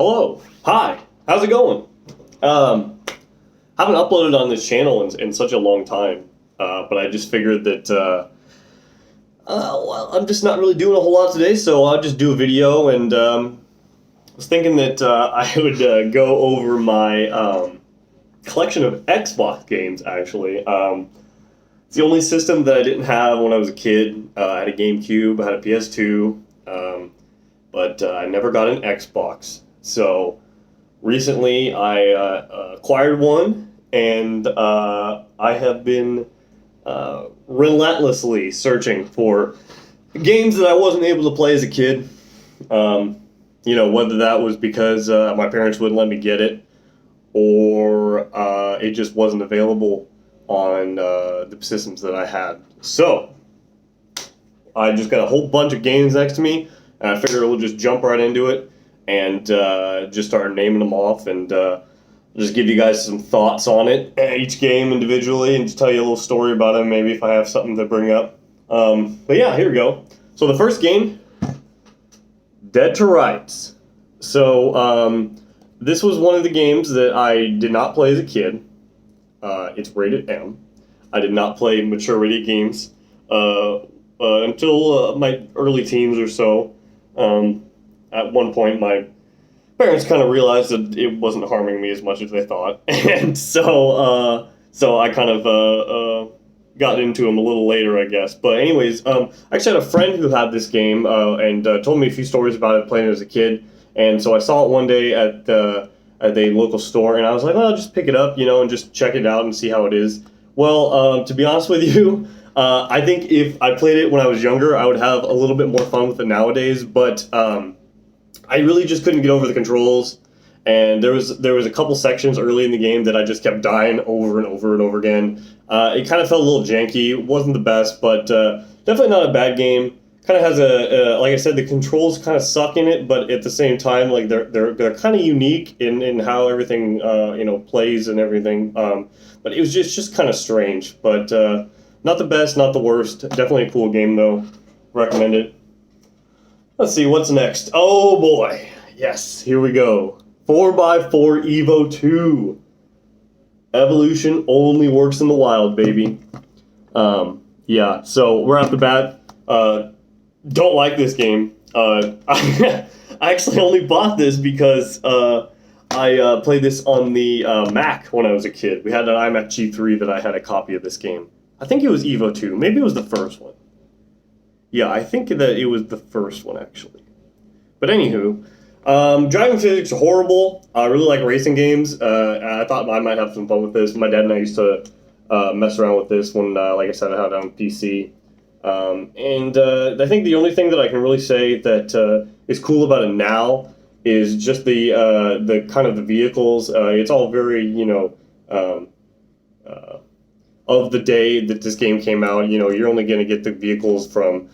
Hello. Hi. How's it going? Haven't uploaded on this channel in such a long time, but I just figured that, well, I'm just not really doing a whole lot today, so I'll just do a video, and I was thinking that I would go over my collection of Xbox games, actually. It's the only system that I didn't have when I was a kid. I had a GameCube, I had a PS2, but I never got an Xbox. So recently I acquired one, and I have been relentlessly searching for games that I wasn't able to play as a kid. You know, whether that was because my parents wouldn't let me get it, or it just wasn't available on the systems that I had. So I just got a whole bunch of games next to me, and I figured we'll just jump right into it and just start naming them off, and just give you guys some thoughts on it, each game individually, and just tell you a little story about it, maybe if I have something to bring up. But yeah, here we go. So the first game, Dead to Rights. So this was one of the games that I did not play as a kid. It's rated M. I did not play mature rated games until my early teens or so. At one point, my parents kind of realized that it wasn't harming me as much as they thought, and so I kind of got into them a little later, I guess. But anyways, I actually had a friend who had this game and told me a few stories about it playing it as a kid, and so I saw it one day at a local store, and I was like, well, I'll just pick it up, you know, and just check it out and see how it is. Well, to be honest with you, I think if I played it when I was younger, I would have a little bit more fun with it nowadays, but I really just couldn't get over the controls, and there was a couple sections early in the game that I just kept dying over and over and over again. It kind of felt a little janky. It wasn't the best, but definitely not a bad game. Kind of has like I said, the controls kind of suck in it, but at the same time, like they're kind of unique in how everything you know, plays and everything. But it was just kind of strange, but not the best, not the worst. Definitely a cool game though. Recommend it. Let's see, what's next? Oh boy. Yes, here we go. 4x4 Evo 2. Evolution only works in the wild, baby. Yeah, so right off the bat, don't like this game. I actually only bought this because I played this on the Mac when I was a kid. We had an iMac G3 that I had a copy of this game. I think it was Evo 2. Maybe it was the first one. Yeah, I think that it was the first one, actually. But anywho, driving physics are horrible. I really like racing games. I thought I might have some fun with this. My dad and I used to mess around with this when, like I said, I had it on PC. And I think the only thing that I can really say that is cool about it now is just the kind of the vehicles. It's all very, you know, of the day that this game came out. You know, you're only going to get the vehicles from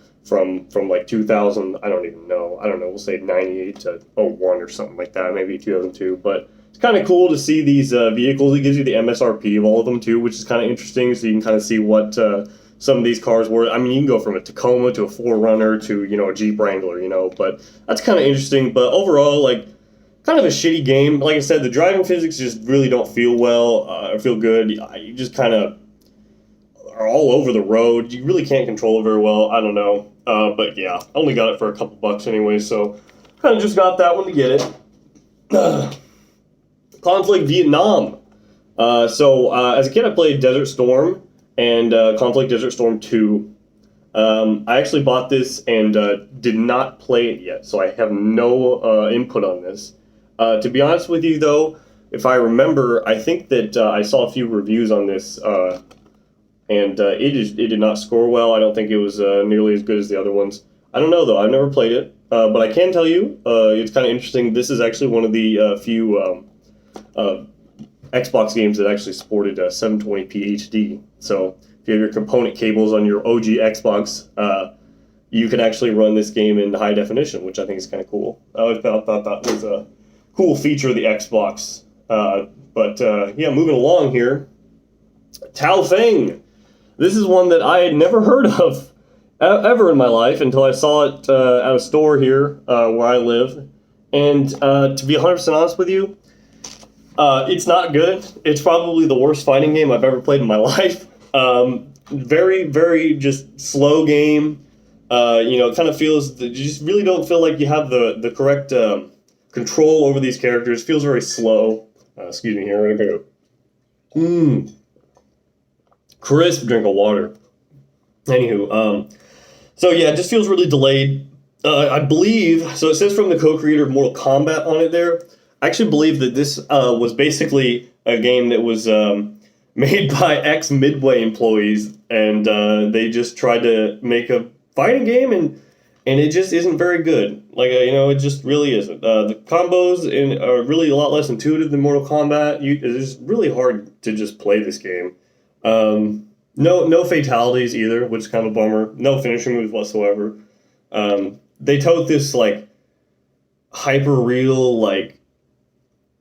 like 2000, I don't know, we'll say 98 to 01 or something like that, maybe 2002, but it's kind of cool to see these vehicles. It gives you the MSRP of all of them too, which is kind of interesting, so you can kind of see what some of these cars were. I mean, you can go from a Tacoma to a 4Runner to, you know, a Jeep Wrangler, you know, but that's kind of interesting. But overall, like, kind of a shitty game. Like I said, the driving physics just really don't feel well, or feel good. You just kind of are all over the road. You really can't control it very well. I don't know. But yeah, I only got it for a couple bucks anyway, so kind of just got that one to get it. Conflict Vietnam. So as a kid, I played Desert Storm and Conflict Desert Storm 2. I actually bought this and did not play it yet, so I have no input on this. To be honest with you, though, if I remember, I think that I saw a few reviews on this, and it did not score well. I don't think it was nearly as good as the other ones. I don't know, though. I've never played it. But I can tell you, it's kind of interesting. This is actually one of the few Xbox games that actually supported 720p HD. So if you have your component cables on your OG Xbox, you can actually run this game in high definition, which I think is kind of cool. I always thought that was a cool feature of the Xbox. But yeah, moving along here. Fang. This is one that I had never heard of ever in my life until I saw it at a store here where I live. And to be 100% honest with you, it's not good. It's probably the worst fighting game I've ever played in my life. Very, very just slow game. It kind of feels that you just really don't feel like you have the correct control over these characters. Feels very slow. Excuse me here. I'm gonna go. Crisp drink of water. Anywho, so yeah, it just feels really delayed. I believe, so it says from the co-creator of Mortal Kombat on it there. I actually believe that this was basically a game that was made by ex-Midway employees, and they just tried to make a fighting game, and it just isn't very good. Like, it just really isn't. The combos are really a lot less intuitive than Mortal Kombat. It's really hard to just play this game. No fatalities either, which is kind of a bummer. No finishing moves whatsoever. They tote this, like, hyper-real, like,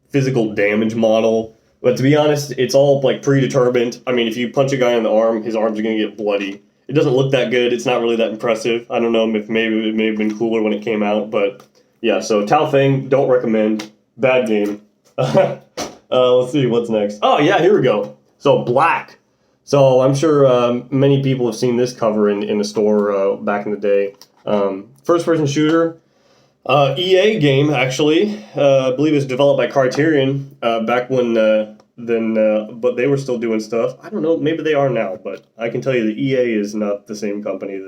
physical damage model. But to be honest, it's all, like, predetermined. I mean, if you punch a guy in the arm, his arms are going to get bloody. It doesn't look that good. It's not really that impressive. I don't know if maybe it may have been cooler when it came out. But, yeah, so Fang, don't recommend. Bad game. Let's see, what's next? Oh, yeah, here we go. So, Black. So I'm sure many people have seen this cover in the store back in the day. First-person shooter, EA game actually. I believe it was developed by Criterion back when but they were still doing stuff. I don't know, maybe they are now, but I can tell you that EA is not the same company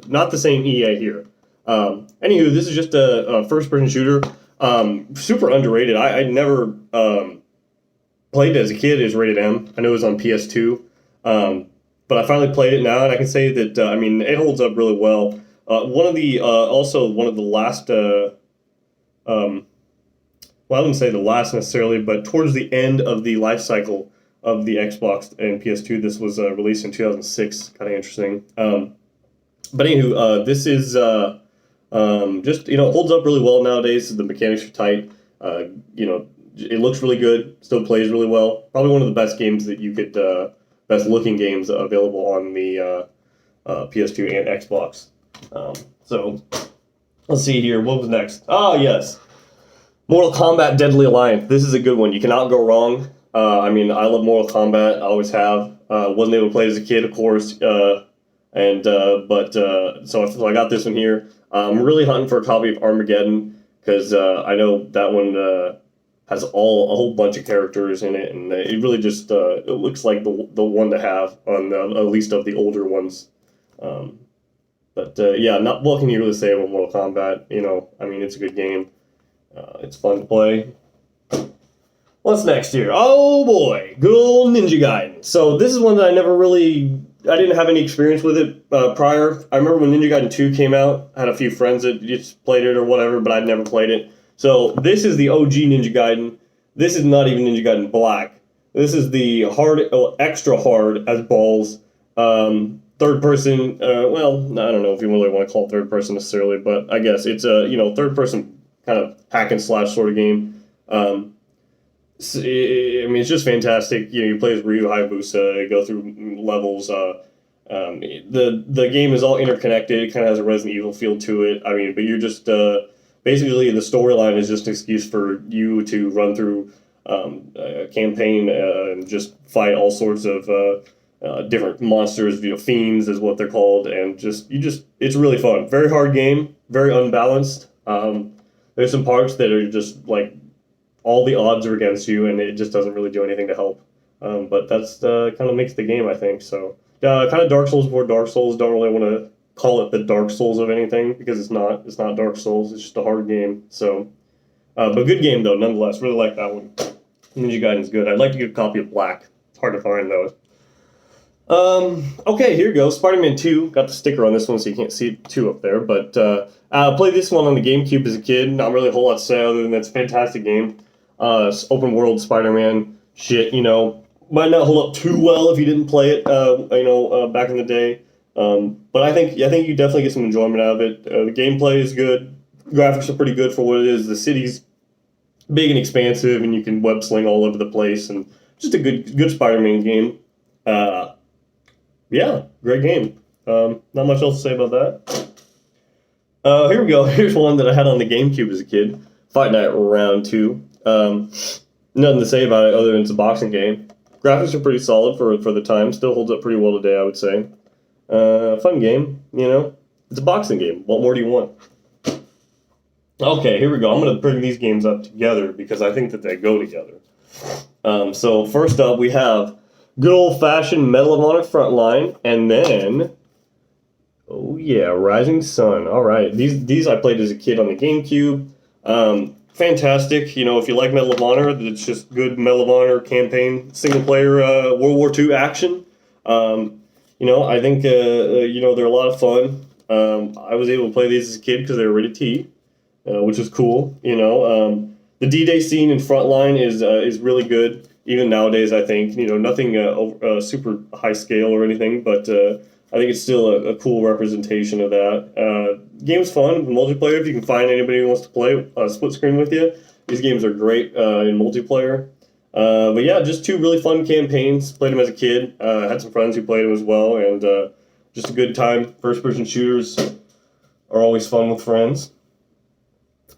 not the same EA here. Anywho, this is just a first-person shooter. Super underrated. I never played it as a kid. It was rated M. I know it was on PS2. But I finally played it now, and I can say that it holds up really well. One of the last, I wouldn't say the last necessarily, but towards the end of the life cycle of the Xbox and PS2, this was released in 2006. Kind of interesting. But anywho, this is just holds up really well nowadays. The mechanics are tight. It looks really good. Still plays really well. Probably one of the best games that you could. Best looking games available on the PS2 and Xbox. So let's see here. What was next? Oh, yes. Mortal Kombat Deadly Alliance. This is a good one. You cannot go wrong. I love Mortal Kombat. I always have. Wasn't able to play it as a kid, of course. So I got this one here. I'm really hunting for a copy of Armageddon because I know that one has a whole bunch of characters in it, and it really just it looks like the one to have on at least of the older ones. Not what can you really say about Mortal Kombat? It's a good game. It's fun to play. What's next here? Oh boy, good old Ninja Gaiden. So this is one that I didn't have any experience with it prior. I remember when Ninja Gaiden 2 came out, I had a few friends that just played it or whatever, but I'd never played it. So this is the OG Ninja Gaiden. This is not even Ninja Gaiden Black. This is the extra hard as balls. Third person. I don't know if you really want to call it third person necessarily, but I guess it's a third person kind of hack and slash sort of game. It's just fantastic. You play as Ryu Hayabusa, go through levels. The game is all interconnected. It kind of has a Resident Evil feel to it. But you're just basically the storyline is just an excuse for you to run through a campaign and just fight all sorts of different monsters. Fiends is what they're called, and it's really fun. Very hard game, very unbalanced. There's some parts that are just like all the odds are against you, and it just doesn't really do anything to help. But that's kind of makes the game, I think. So kind of Dark Souls before Dark Souls. Don't really want to call it the Dark Souls of anything because it's not Dark Souls. It's just a hard game. So, but good game though, nonetheless. Really like that one. Ninja Gaiden's good. I'd like to get a copy of Black. It's hard to find though. Okay, here you go. SpiderMan II. Got the sticker on this one, so you can't see 2 up there. But I played this one on the GameCube as a kid. Not really a whole lot to say other than that's a fantastic game. Open world Spider-Man shit. Might not hold up too well if you didn't play it. Back in the day. But I think you definitely get some enjoyment out of it. The gameplay is good. Graphics are pretty good for what it is. The city's big and expansive, and you can web sling all over the place, and just a good Spider-Man game. Great game. Not much else to say about that. Here we go. Here's one that I had on the GameCube as a kid. Fight Night Round 2. Nothing to say about it other than it's a boxing game. Graphics are pretty solid for the time. Still holds up pretty well today, I would say. Fun game, you know. It's a boxing game. What more do you want? Okay, here we go. I'm going to bring these games up together because I think that they go together. So first up, we have good old-fashioned Medal of Honor Frontline, and then, oh yeah, Rising Sun. All right, these I played as a kid on the GameCube. Fantastic. You know, if you like Medal of Honor, it's just good Medal of Honor campaign, single-player World War II action. You know, I think you know, they're a lot of fun. I was able to play these as a kid because they were rated T, which is cool. You know, the D-Day scene in Frontline is really good. Even nowadays, I think, you know, nothing super high scale or anything, but I think it's still a cool representation of that. Game's fun, multiplayer, if you can find anybody who wants to play split screen with you. These games are great in multiplayer. But yeah, just two really fun campaigns. Played them as a kid. Had some friends who played them as well, and just a good time. First-person shooters are always fun with friends.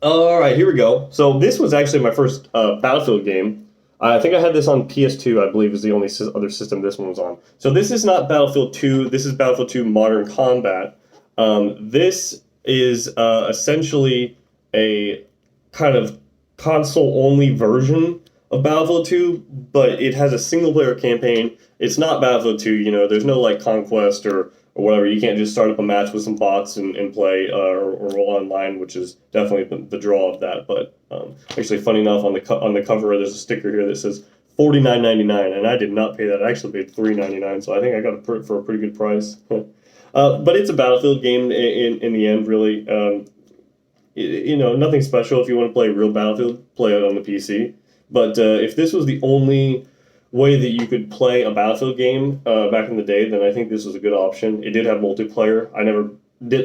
All right, here we go. So this was actually my first Battlefield game. I think I had this on PS2, I believe, is the only other system this one was on. So this is not Battlefield 2. This is Battlefield 2 Modern Combat. This is essentially a kind of console-only version of Battlefield 2, but it has a single-player campaign. It's not Battlefield 2, you know, there's no, like, Conquest or whatever. You can't just start up a match with some bots and play or roll online, which is definitely the draw of that. But actually, funny enough, on the cover, there's a sticker here that says $49.99, and I did not pay that. I actually paid $3.99, so I think I got it for a pretty good price. But it's a Battlefield game in the end, really. You know, nothing special. If you want to play real Battlefield, play it on the PC. But if this was the only way that you could play a Battlefield game back in the day, then I think this was a good option. It did have multiplayer. I never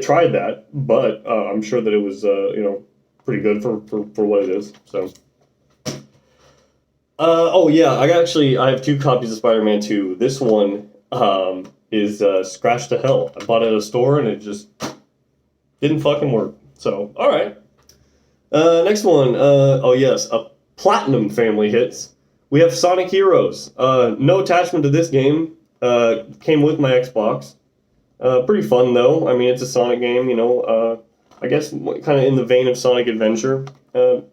tried that, but I'm sure that it was you know, pretty good for what it is. So. Oh yeah, I have 2 copies of SpiderMan II. This one is scratched to hell. I bought it at a store and it just didn't fucking work. So, all right. Next one. Oh yes, a Platinum family hits. We have Sonic Heroes. No attachment to this game. Came with my Xbox. Pretty fun though. I mean, it's a Sonic game. You know, I guess kind of in the vein of Sonic Adventure.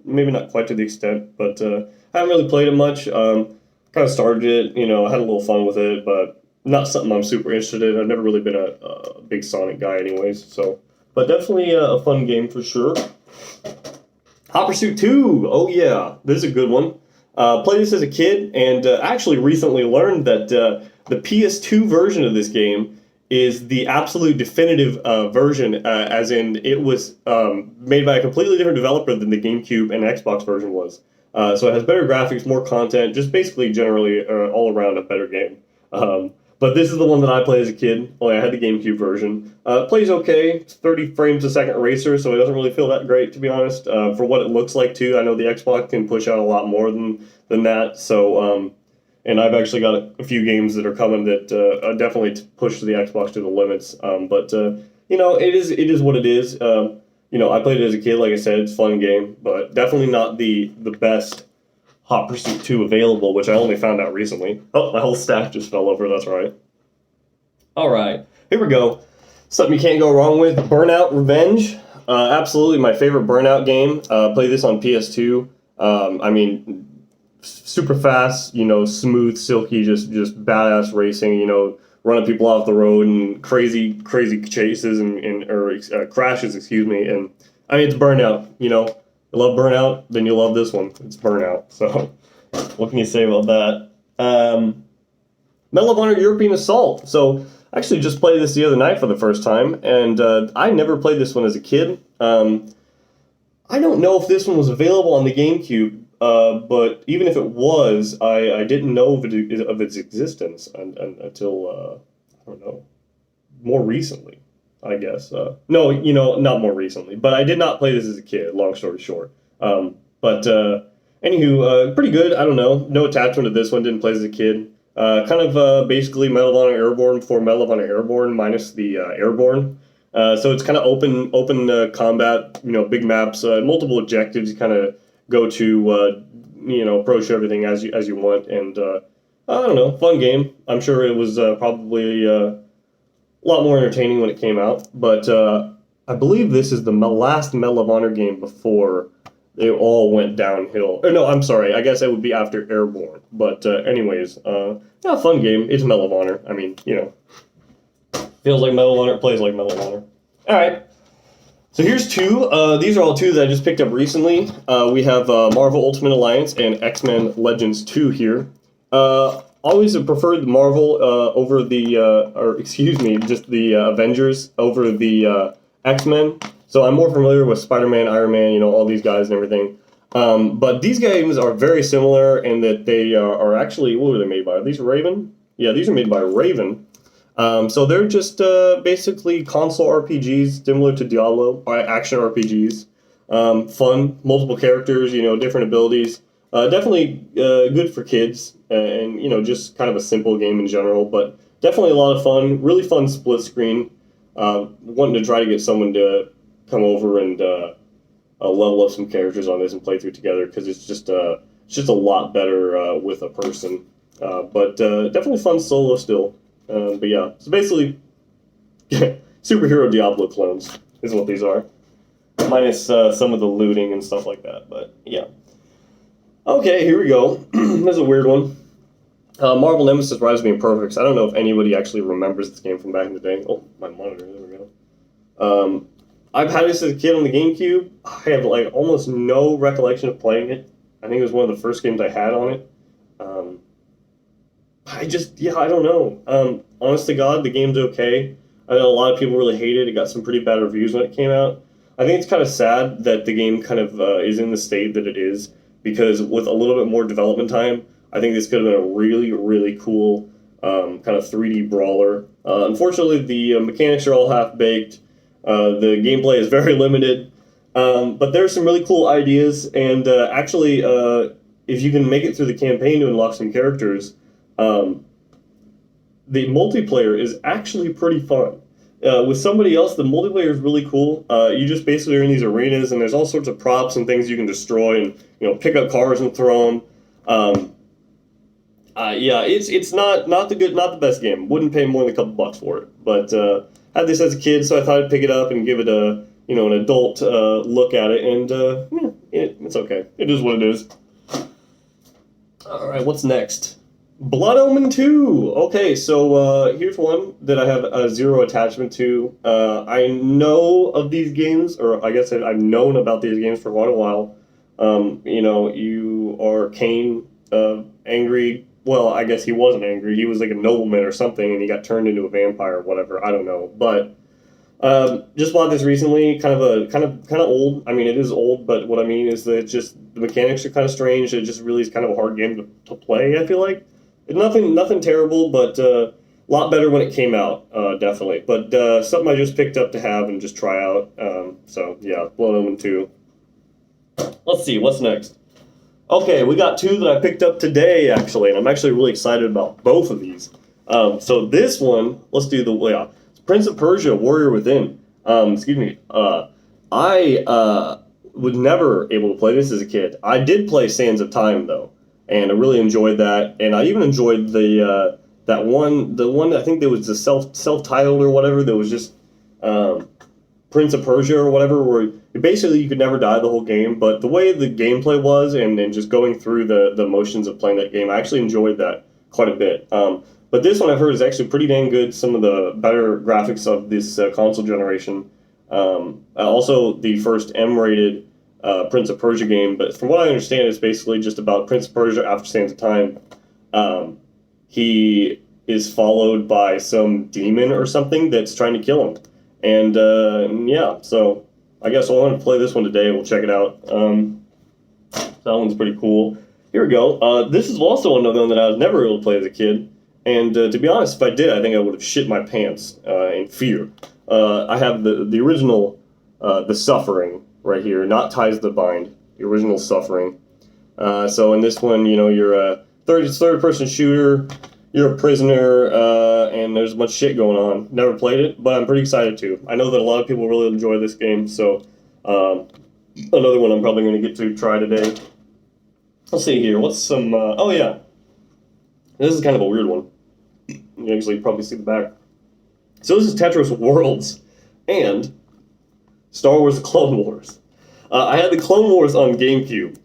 Maybe not quite to the extent, but I haven't really played it much. Kind of started it. You know, had a little fun with it, but not something I'm super interested in. I've never really been a big Sonic guy, anyways. So, but definitely a fun game for sure. Hot Pursuit 2. Oh yeah, this is a good one. Played this as a kid, and actually recently learned that the PS2 version of this game is the absolute definitive version, as in it was made by a completely different developer than the GameCube and Xbox version was. So it has better graphics, more content, just basically generally all around a better game. But this is the one that I played as a kid. Only I had the GameCube version. Plays okay. It's 30 frames a second racer, so it doesn't really feel that great, to be honest. For what it looks like, too, I know the Xbox can push out a lot more than that. So, and I've actually got a few games that are coming that definitely push the Xbox to the limits. But you know, it is what it is. You know, I played it as a kid. Like I said, it's a fun game, but definitely not the best Hot Pursuit 2 available, which I only found out recently. Oh, my whole stack just fell over, that's right. Alright, here we go. Something you can't go wrong with, Burnout Revenge. Absolutely my favorite Burnout game. Played this on PS2. I mean, super fast, you know, smooth, silky, just badass racing, you know, running people off the road and crazy chases or crashes, excuse me. And, I mean, it's Burnout, you know. You love Burnout, then you love this one. It's Burnout. So, what can you say about that? Medal of Honor European Assault. So, I actually just played this the other night for the first time, and I never played this one as a kid. I don't know if this one was available on the GameCube, but even if it was, I didn't know of its existence until, I don't know, more recently. I guess. No, you know, not more recently. But I did not play this as a kid, long story short. But anywho, pretty good. I don't know. No attachment to this one. Didn't play as a kid. Kind of basically Medal of Honor Airborne before Medal of Honor Airborne minus the Airborne. So it's kind of open combat, big maps, multiple objectives. You kind of go to, approach everything as you want, and I don't know, fun game. I'm sure it was probably a lot more entertaining when it came out, but I believe this is the last Medal of Honor game before they all went downhill. Or no, I'm sorry. I guess it would be after Airborne. But anyways, yeah, fun game. It's Medal of Honor. I mean, feels like Medal of Honor, plays like Medal of Honor. All right. So here's two. These are all two that I just picked up recently. We have Marvel Ultimate Alliance and X-Men Legends 2 here. Always preferred Marvel over just the Avengers over the X-Men. So I'm more familiar with Spider-Man, Iron Man, all these guys and everything. But these games are very similar in that they are actually, what were they made by? Are these Raven? Yeah, these are made by Raven. So they're just basically console RPGs, similar to Diablo, action RPGs. Fun, multiple characters, different abilities. Definitely good for kids, and just kind of a simple game in general, but definitely a lot of fun. Really fun split screen. Wanting to try to get someone to come over and level up some characters on this and play through together, because it's just a lot better with a person. But definitely fun solo still. But yeah, so basically, superhero Diablo clones is what these are, minus some of the looting and stuff like that. But yeah. Okay, here we go. This is a weird one. Marvel Nemesis Rise of the Imperfects. I don't know if anybody actually remembers this game from back in the day. Oh, my monitor. There we go. I've had this as a kid on the GameCube. I have almost no recollection of playing it. I think it was one of the first games I had on it. I don't know. Honest to God, the game's okay. I know a lot of people really hate it. It got some pretty bad reviews when it came out. I think it's kind of sad that the game kind of is in the state that it is, because with a little bit more development time, I think this could have been a really, really cool kind of 3D brawler. Unfortunately, the mechanics are all half-baked. The gameplay is very limited. But there's some really cool ideas, and actually, if you can make it through the campaign to unlock some characters, the multiplayer is actually pretty fun. With somebody else, the multiplayer is really cool. You just basically are in these arenas, and there's all sorts of props and things you can destroy, and pick up cars and throw them. Yeah, it's not the best game. Wouldn't pay more than a couple bucks for it. But had this as a kid, so I thought I'd pick it up and give it an adult look at it, and it's okay. It is what it is. All right, what's next? Blood Omen 2. Okay, so here's one that I have zero attachment to. I know of these games, or I guess I've known about these games for quite a while. You are Cain, angry. Well, I guess he wasn't angry. He was like a nobleman or something, and he got turned into a vampire or whatever. I don't know, but just bought this recently. Kind of old. I mean, it is old, but what I mean is that just the mechanics are kind of strange. It just really is kind of a hard game to play, I feel like. Nothing terrible, but a lot better when it came out, definitely. But something I just picked up to have and just try out. So yeah, Blood Omen 2. Let's see, what's next? Okay, we got two that I picked up today, actually, and I'm actually really excited about both of these. So this one, let's do it's Prince of Persia, Warrior Within. Excuse me. I was never able to play this as a kid. I did play Sands of Time, though. And I really enjoyed that, and I even enjoyed the one I think there was the self-titled or whatever that was just Prince of Persia or whatever, where basically you could never die the whole game. But the way the gameplay was, and just going through the motions of playing that game, I actually enjoyed that quite a bit. But this one I've heard is actually pretty dang good. Some of the better graphics of this console generation. Also, the first M-rated Prince of Persia game, but from what I understand, it's basically just about Prince of Persia after Sands of Time. He is followed by some demon or something that's trying to kill him. And yeah, so I guess I want to play this one today. We'll check it out. That one's pretty cool. Here we go. This is also another one that I was never able to play as a kid. And to be honest, if I did, I think I would have shit my pants in fear. I have the original, The Suffering, right here, not Ties That Bind, the original Suffering. So in this one, you're a third-person shooter, you're a prisoner, and there's a bunch of shit going on. Never played it, but I'm pretty excited to. I know that a lot of people really enjoy this game, so another one I'm probably going to get to try today. Let's see here. What's some... oh, yeah. This is kind of a weird one. You can actually probably see the back. So this is Tetris Worlds and Star Wars The Clone Wars. I had the Clone Wars on GameCube,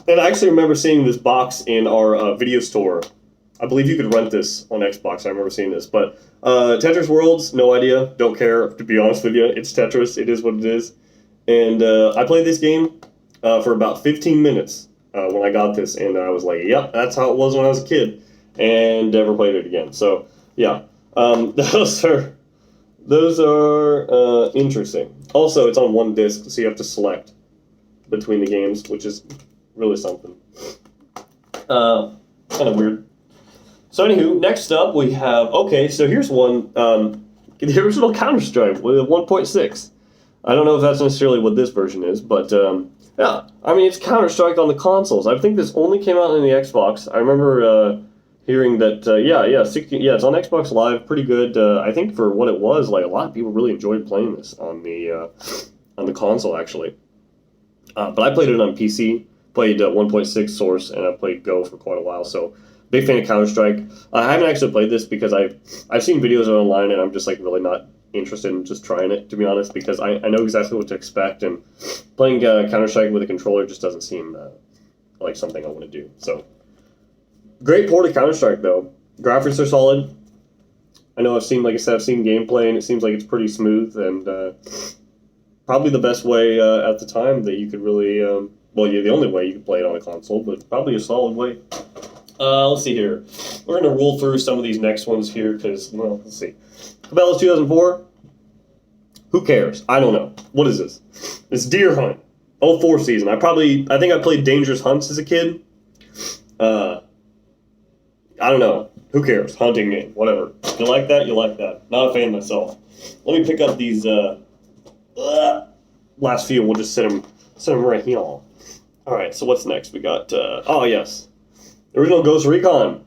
and I actually remember seeing this box in our video store. I believe you could rent this on Xbox. I remember seeing this. But Tetris Worlds, no idea. Don't care, to be honest with you. It's Tetris. It is what it is. And I played this game for about 15 minutes when I got this. And I was like, yep, that's how it was when I was a kid. And never played it again. So, yeah. Those are interesting. Also, it's on one disc, so you have to select between the games, which is really something. Kind of weird. So anywho, next up we have, okay, so here's one, the original CounterStrike with 1.6. I don't know if that's necessarily what this version is, but yeah, I mean, it's CounterStrike on the consoles. I think this only came out on the Xbox. I remember hearing that, yeah, it's on Xbox Live, pretty good. I think for what it was, like, a lot of people really enjoyed playing this on the console, actually. But I played it on PC, played 1.6 Source, and I played Go for quite a while, so big fan of Counter-Strike. I haven't actually played this because I've seen videos of it online, and I'm just like really not interested in just trying it, to be honest, because I know exactly what to expect, and playing Counter-Strike with a controller just doesn't seem like something I want to do. So, great port of Counter-Strike, though. Graphics are solid. I know I've seen gameplay, and it seems like it's pretty smooth, and probably the best way at the time that you could really, the only way you could play it on a console, but probably a solid way. Let's see here. We're going to roll through some of these next ones here because, well, let's see. Cabela's 2004. Who cares? I don't know. What is this? It's Deer Hunt. 04 season. I think I played Dangerous Hunts as a kid. I don't know. Who cares? Hunting game. Whatever. You like that? You like that. Not a fan myself. Let me pick up these last few and we'll just set them right here. Alright, so what's next? We got, oh yes. The original Ghost Recon.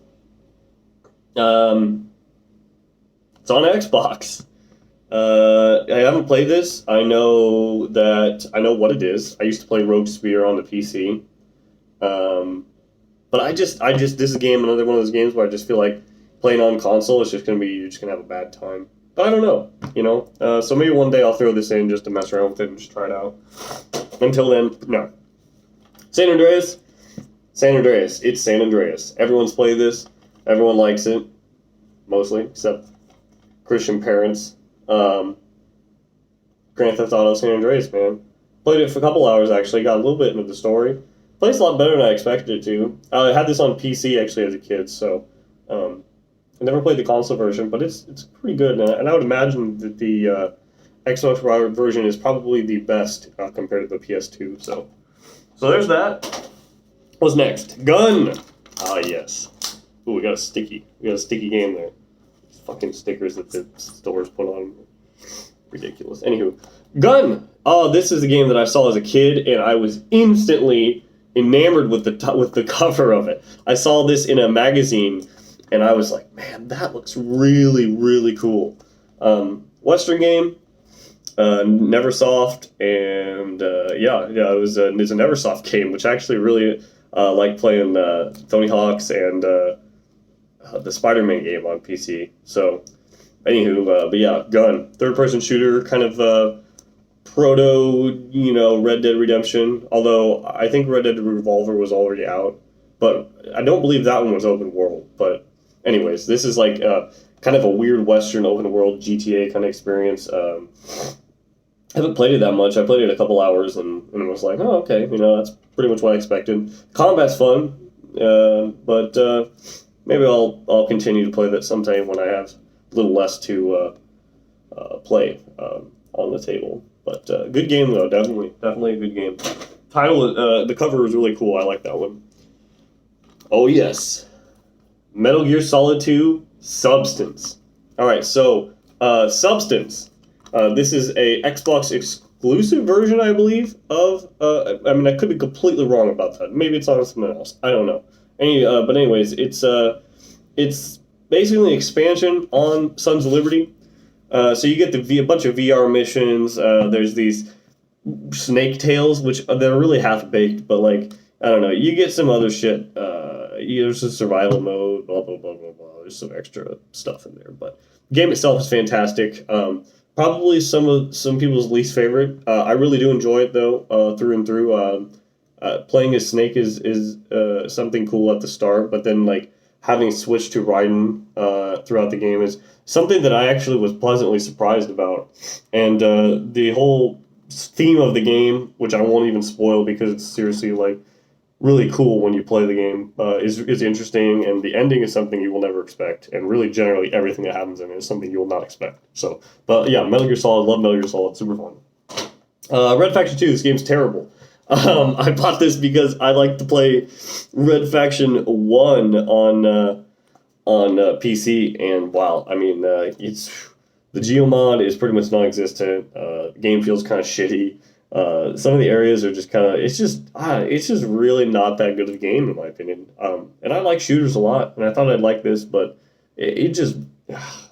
It's on Xbox. I haven't played this. I know what it is. I used to play Rogue Spear on the PC. But this is a game, another one of those games where I just feel like playing on console is you're just gonna have a bad time. But I don't know, so maybe one day I'll throw this in just to mess around with it and just try it out. Until then, no. San Andreas. It's San Andreas. Everyone's played this. Everyone likes it. Mostly, except Christian parents. Grand Theft Auto San Andreas, man. Played it for a couple hours, actually. Got a little bit into the story. Plays a lot better than I expected it to. I had this on PC, actually, as a kid, so... I never played the console version, but it's pretty good. And I would imagine that the Xbox version is probably the best compared to the PS2, so there's that. What's next? Gun! Ah, yes. Ooh, we got a sticky game there. Fucking stickers that the stores put on. Ridiculous. Anywho, Gun! Oh, this is a game that I saw as a kid, and I was instantly enamored with the cover of it. I saw this in a magazine, and I was like, man, that looks really, really cool. Western game, Neversoft, and it's a Neversoft game, which I actually really like playing Tony Hawk's and the SpiderMan game on PC. So, anywho, but yeah, Gun, third-person shooter, kind of proto, Red Dead Redemption. Although I think Red Dead Revolver was already out, but I don't believe that one was open world. But anyways, this is like kind of a weird Western open world GTA kind of experience. I haven't played it that much. I played it a couple hours and was like, oh, okay, that's pretty much what I expected. Combat's fun, but maybe I'll continue to play that sometime when I have a little less to play on the table. But good game though, definitely a good game. The cover is really cool. I like that one. Oh yes, Metal Gear Solid 2 Substance. All right, so Substance. This is a Xbox exclusive version, I believe, of... I could be completely wrong about that. Maybe it's on something else. I don't know. But anyways, it's basically an expansion on Sons of Liberty. So you get a bunch of VR missions. There's these snake tails, which they're really half-baked, but, like, I don't know. You get some other shit. There's a survival mode, blah, blah, blah, blah, blah. There's some extra stuff in there. But the game itself is fantastic. Probably some people's least favorite. I really do enjoy it, though, through and through. Playing as Snake is something cool at the start, but then, like, having switched to Raiden throughout the game is something that I actually was pleasantly surprised about. And the whole theme of the game, which I won't even spoil because it's seriously, like, really cool when you play the game, is interesting, and the ending is something you will never expect, and really generally everything that happens in it is something you will not expect. So, but yeah, Metal Gear Solid, love Metal Gear Solid, super fun. Red Faction 2, this game's terrible. I bought this because I like to play Red Faction 1 on PC, and wow, I mean, it's the Geomod is pretty much non-existent. The game feels kind of shitty. Some of the areas are just kind of, it's just really not that good of a game in my opinion. And I like shooters a lot, and I thought I'd like this, but it just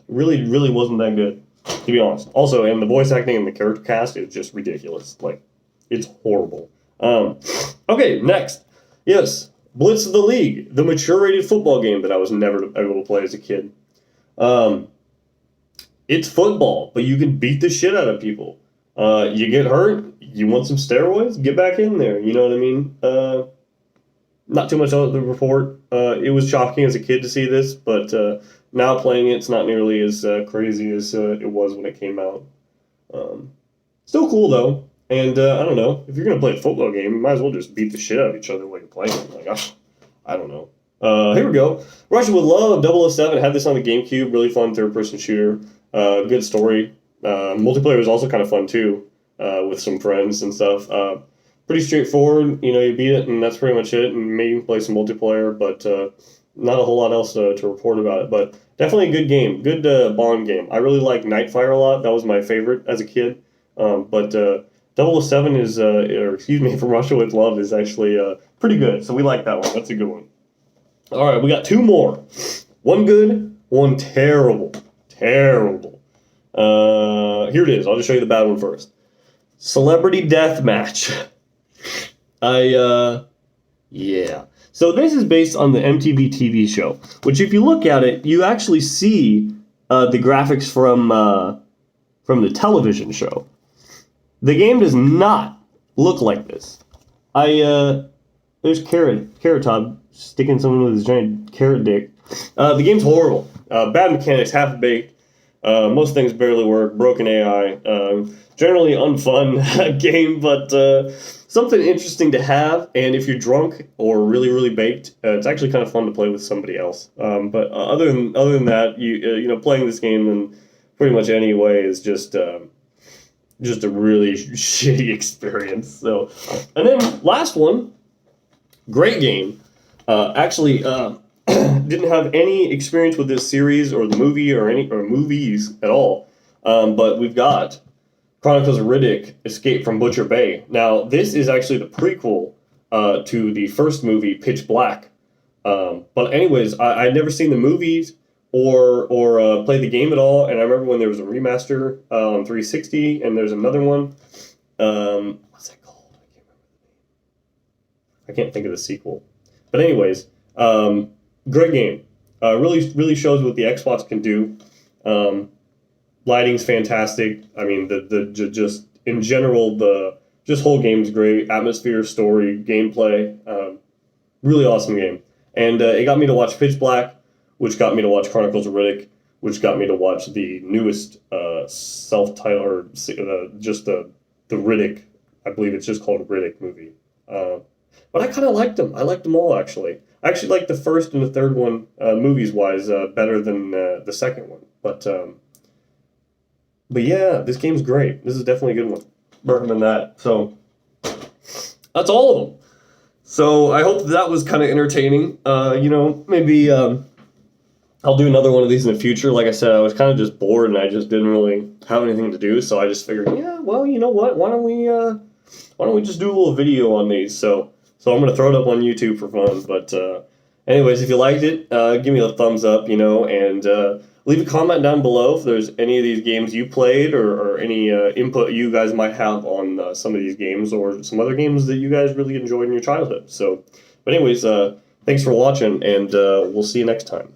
really, really wasn't that good, to be honest. Also, and the voice acting and the character cast is just ridiculous. Like, it's horrible. Okay, next. Yes, Blitz of the League, the mature-rated football game that I was never able to play as a kid. It's football, but you can beat the shit out of people. You get hurt, you want some steroids, get back in there, you know what I mean? Not too much on the report. It was shocking as a kid to see this, but now playing it, it's not nearly as crazy as it was when it came out. Still cool, though. And I don't know, if you're going to play a football game, you might as well just beat the shit out of each other while you're playing it. Like, I don't know. Here we go. Russia with Love, 007, had this on the GameCube. Really fun third-person shooter. Good story. Multiplayer was also kind of fun, too, with some friends and stuff. Pretty straightforward. You know, you beat it, and that's pretty much it. And maybe you can play some multiplayer, but not a whole lot else to report about it. But definitely a good game. Good Bond game. I really like Nightfire a lot. That was my favorite as a kid. But 007 is, From Russia with Love is actually pretty good. So we like that one. That's a good one. All right, we got two more. One good, one terrible. Terrible. Here it is. I'll just show you the bad one first. Celebrity Deathmatch. Yeah. So this is based on the MTV TV show, which if you look at it, you actually see the graphics from the television show. The game does not look like this. There's Carrot Top sticking someone with his giant carrot dick. The game's horrible. Bad mechanics, half-baked. Most things barely work. Broken AI. Generally unfun game, but something interesting to have. And if you're drunk or really, really baked, it's actually kind of fun to play with somebody else. But other than that, you know, playing this game in pretty much any way is just a really shitty experience. So, and then last one, great game. Actually, didn't have any experience with this series or the movie or movies at all. But we've got Chronicles of Riddick: Escape from Butcher Bay. Now, this is actually the prequel to the first movie, Pitch Black. But anyways, I'd never seen the movies or played the game at all. And I remember when there was a remaster on 360, and there's another one. What's that called? I can't remember the name. I can't think of the sequel. But anyways, great game. Really, really shows what the Xbox can do. Lighting's fantastic. I mean, just in general, the whole game's great. Atmosphere, story, gameplay. Really awesome game. And it got me to watch Pitch Black, which got me to watch Chronicles of Riddick, which got me to watch the newest self-titled, or just the Riddick, I believe it's just called Riddick movie. But I kind of liked them. I liked them all, actually. I actually liked the first and the third one, movies-wise, better than the second one. But yeah, this game's great. This is definitely a good one. Recommend that. So, that's all of them. So, I hope that was kind of entertaining. You know, maybe I'll do another one of these in the future. Like I said, I was kind of just bored and I just didn't really have anything to do. So, I just figured, yeah, well, you know what? Why don't we just do a little video on these? So I'm going to throw it up on YouTube for fun. But Anyways, if you liked it, give me a thumbs up, and leave a comment down below if there's any of these games you played or any input you guys might have on some of these games or some other games that you guys really enjoyed in your childhood. So, but anyways, thanks for watching, and we'll see you next time.